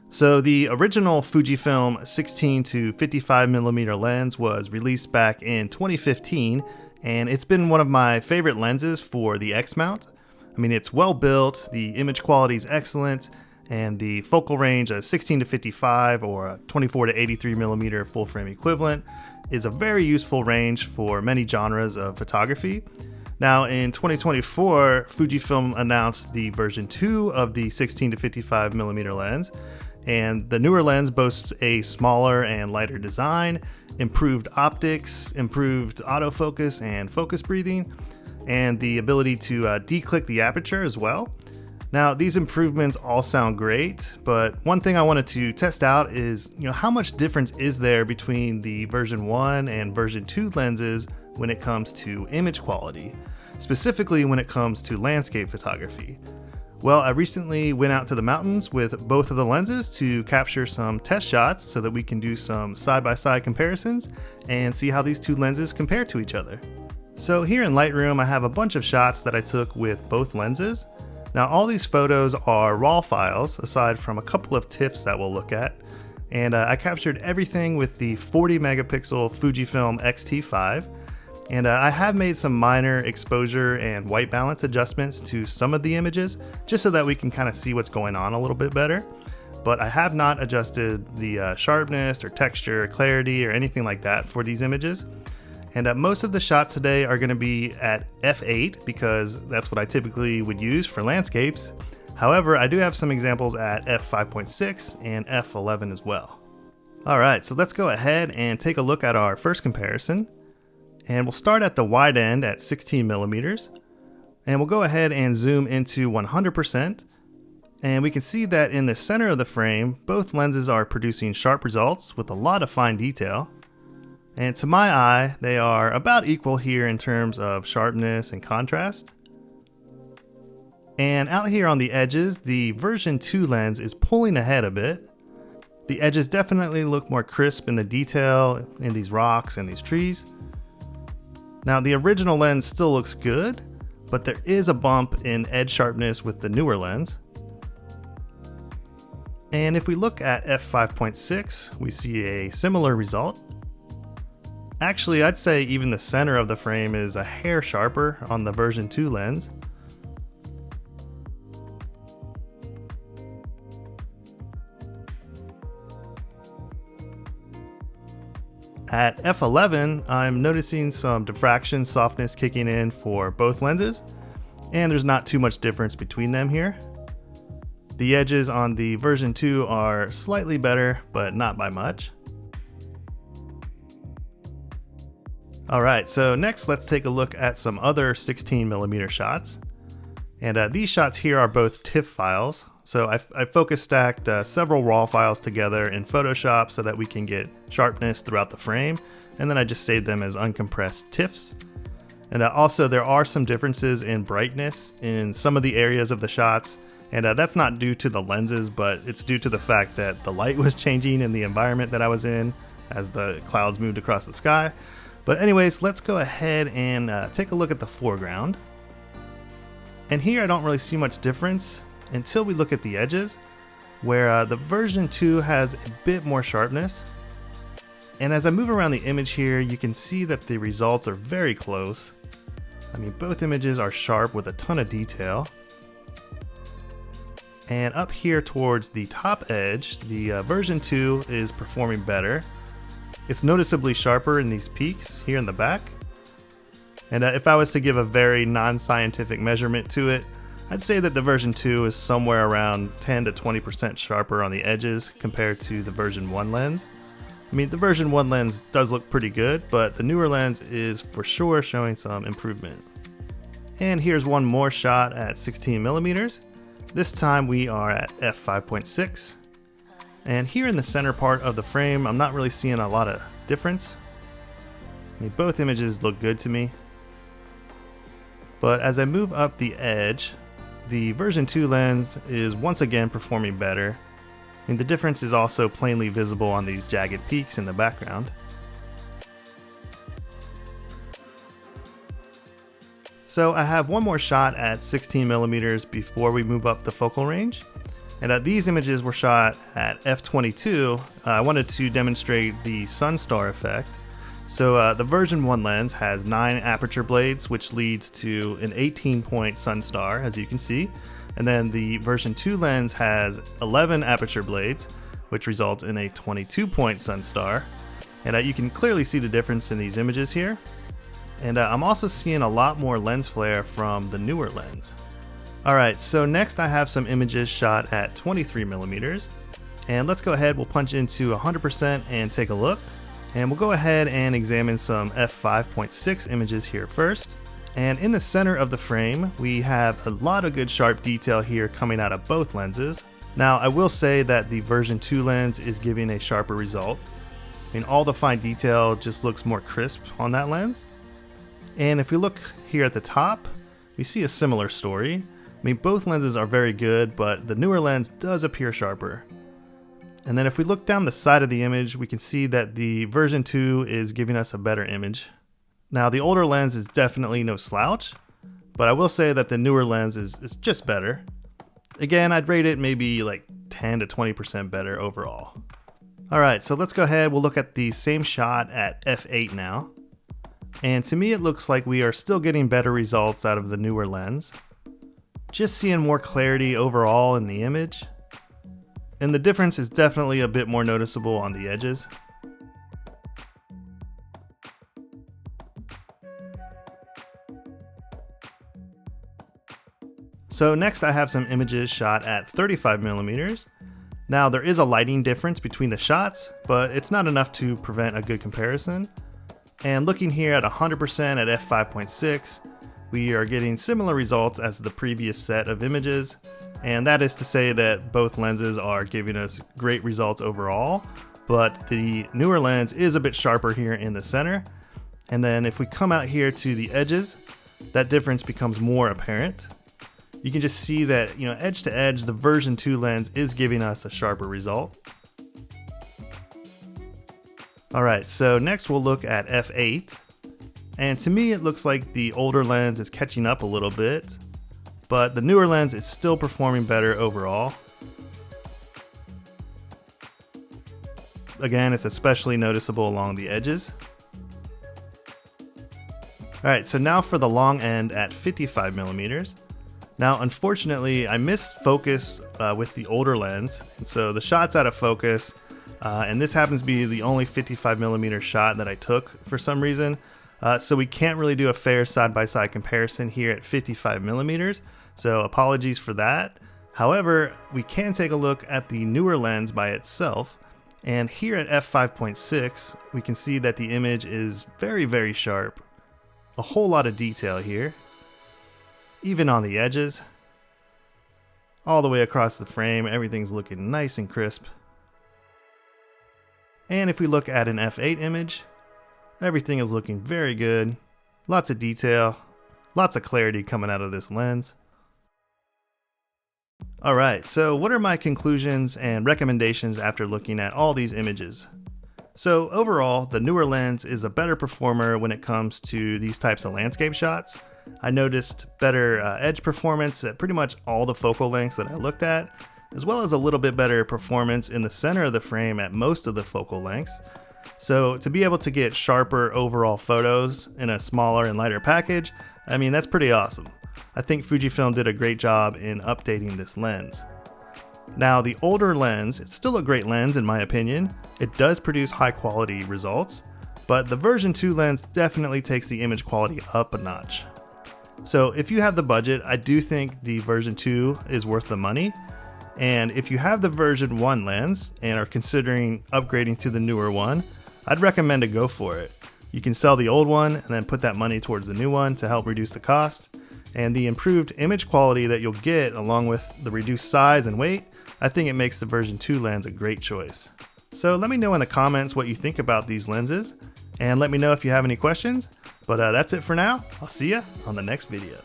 So the original Fujifilm 16-55mm lens was released back in 2015, and it's been one of my favorite lenses for the X mount. I mean, it's well built, the image quality is excellent, and the focal range of 16-55 or a 24-83mm full frame equivalent is a very useful range for many genres of photography. Now in 2024, Fujifilm announced the version 2 of the 16-55mm lens, and the newer lens boasts a smaller and lighter design, improved optics, improved autofocus and focus breathing, and the ability to declick the aperture as well. Now, these improvements all sound great, but one thing I wanted to test out is, how much difference is there between the version 1 and version 2 lenses when it comes to image quality, specifically when it comes to landscape photography. Well, I recently went out to the mountains with both of the lenses to capture some test shots so that we can do some side-by-side comparisons and see how these two lenses compare to each other. So here in Lightroom, I have a bunch of shots that I took with both lenses. Now all these photos are RAW files, aside from a couple of TIFFs that we'll look at. And I captured everything with the 40 megapixel Fujifilm X-T5. And I have made some minor exposure and white balance adjustments to some of the images, just so that we can kind of see what's going on a little bit better. But I have not adjusted the sharpness or texture, or clarity, or anything like that for these images. And most of the shots today are going to be at f8 because that's what I typically would use for landscapes. However, I do have some examples at f5.6 and f11 as well. Alright, so let's go ahead and take a look at our first comparison. And we'll start at the wide end at 16mm, and we'll go ahead and zoom into 100%, and we can see that in the center of the frame, both lenses are producing sharp results with a lot of fine detail. And to my eye, they are about equal here in terms of sharpness and contrast. And out here on the edges, the version 2 lens is pulling ahead a bit. The edges definitely look more crisp in the detail in these rocks and these trees. Now the original lens still looks good, but there is a bump in edge sharpness with the newer lens. And if we look at f5.6, we see a similar result. Actually, I'd say even the center of the frame is a hair sharper on the version 2 lens. At f11, I'm noticing some diffraction softness kicking in for both lenses, and there's not too much difference between them here. The edges on the version 2 are slightly better, but not by much. Alright, so next let's take a look at some other 16mm shots. And these shots here are both TIFF files. So I focus stacked several RAW files together in Photoshop so that we can get sharpness throughout the frame, and then I just saved them as uncompressed TIFFs. And also there are some differences in brightness in some of the areas of the shots, and that's not due to the lenses, but it's due to the fact that the light was changing in the environment that I was in as the clouds moved across the sky. But anyways, let's go ahead and take a look at the foreground. And here I don't really see much difference until we look at the edges, where the version 2 has a bit more sharpness. And as I move around the image here, you can see that the results are very close. I mean, both images are sharp with a ton of detail. And up here towards the top edge, the version 2 is performing better. It's noticeably sharper in these peaks here in the back. And if I was to give a very non-scientific measurement to it, I'd say that the version 2 is somewhere around 10 to 20% sharper on the edges compared to the version 1 lens. I mean, the version 1 lens does look pretty good, but the newer lens is for sure showing some improvement. And here's one more shot at 16mm. This time we are at f5.6. And here in the center part of the frame, I'm not really seeing a lot of difference. I mean, both images look good to me. But as I move up the edge, the version 2 lens is once again performing better. I mean, the difference is also plainly visible on these jagged peaks in the background. So I have one more shot at 16mm before we move up the focal range. And these images were shot at f/22. I wanted to demonstrate the sunstar effect. So the version 1 lens has 9 aperture blades, which leads to an 18-point sunstar, as you can see. And then the version 2 lens has 11 aperture blades, which results in a 22-point sunstar. And you can clearly see the difference in these images here. And I'm also seeing a lot more lens flare from the newer lens. Alright, so next I have some images shot at 23mm. And let's go ahead, we'll punch into 100% and take a look. And we'll go ahead and examine some f/5.6 images here first. And in the center of the frame, we have a lot of good sharp detail here coming out of both lenses. Now, I will say that the version 2 lens is giving a sharper result. I mean, all the fine detail just looks more crisp on that lens. And if we look here at the top, we see a similar story. I mean, both lenses are very good, but the newer lens does appear sharper. And then if we look down the side of the image, we can see that the version 2 is giving us a better image. Now, the older lens is definitely no slouch, but I will say that the newer lens is just better. Again, I'd rate it maybe like 10 to 20% better overall. Alright, so let's go ahead, we'll look at the same shot at f/8 now. And to me it looks like we are still getting better results out of the newer lens. Just seeing more clarity overall in the image. And the difference is definitely a bit more noticeable on the edges. So next I have some images shot at 35mm. Now there is a lighting difference between the shots, but it's not enough to prevent a good comparison. And looking here at 100% at f/5.6, we are getting similar results as the previous set of images. And that is to say that both lenses are giving us great results overall, but the newer lens is a bit sharper here in the center. And then if we come out here to the edges, that difference becomes more apparent. You can just see that, edge to edge, the version 2 lens is giving us a sharper result. Alright, so next we'll look at f/8. And to me it looks like the older lens is catching up a little bit, but the newer lens is still performing better overall. Again, it's especially noticeable along the edges. Alright, so now for the long end at 55mm. Now, unfortunately, I missed focus with the older lens, and so the shot's out of focus, and this happens to be the only 55mm shot that I took for some reason, so we can't really do a fair side-by-side comparison here at 55mm, so apologies for that. However, we can take a look at the newer lens by itself, and here at f/5.6, we can see that the image is very, very sharp. A whole lot of detail here. Even on the edges, all the way across the frame, everything's looking nice and crisp. And if we look at an f/8 image, everything is looking very good. Lots of detail, lots of clarity coming out of this lens. Alright, so what are my conclusions and recommendations after looking at all these images? So overall, the newer lens is a better performer when it comes to these types of landscape shots. I noticed better edge performance at pretty much all the focal lengths that I looked at, as well as a little bit better performance in the center of the frame at most of the focal lengths. So to be able to get sharper overall photos in a smaller and lighter package, I mean, that's pretty awesome. I think Fujifilm did a great job in updating this lens. Now the older lens, it's still a great lens in my opinion. It does produce high quality results, but the version 2 lens definitely takes the image quality up a notch. So if you have the budget, I do think the version 2 is worth the money. And if you have the version 1 lens and are considering upgrading to the newer one, I'd recommend to go for it. You can sell the old one and then put that money towards the new one to help reduce the cost. And the improved image quality that you'll get along with the reduced size and weight, I think it makes the version 2 lens a great choice. So let me know in the comments what you think about these lenses, and let me know if you have any questions. But that's it for now. I'll see ya on the next video.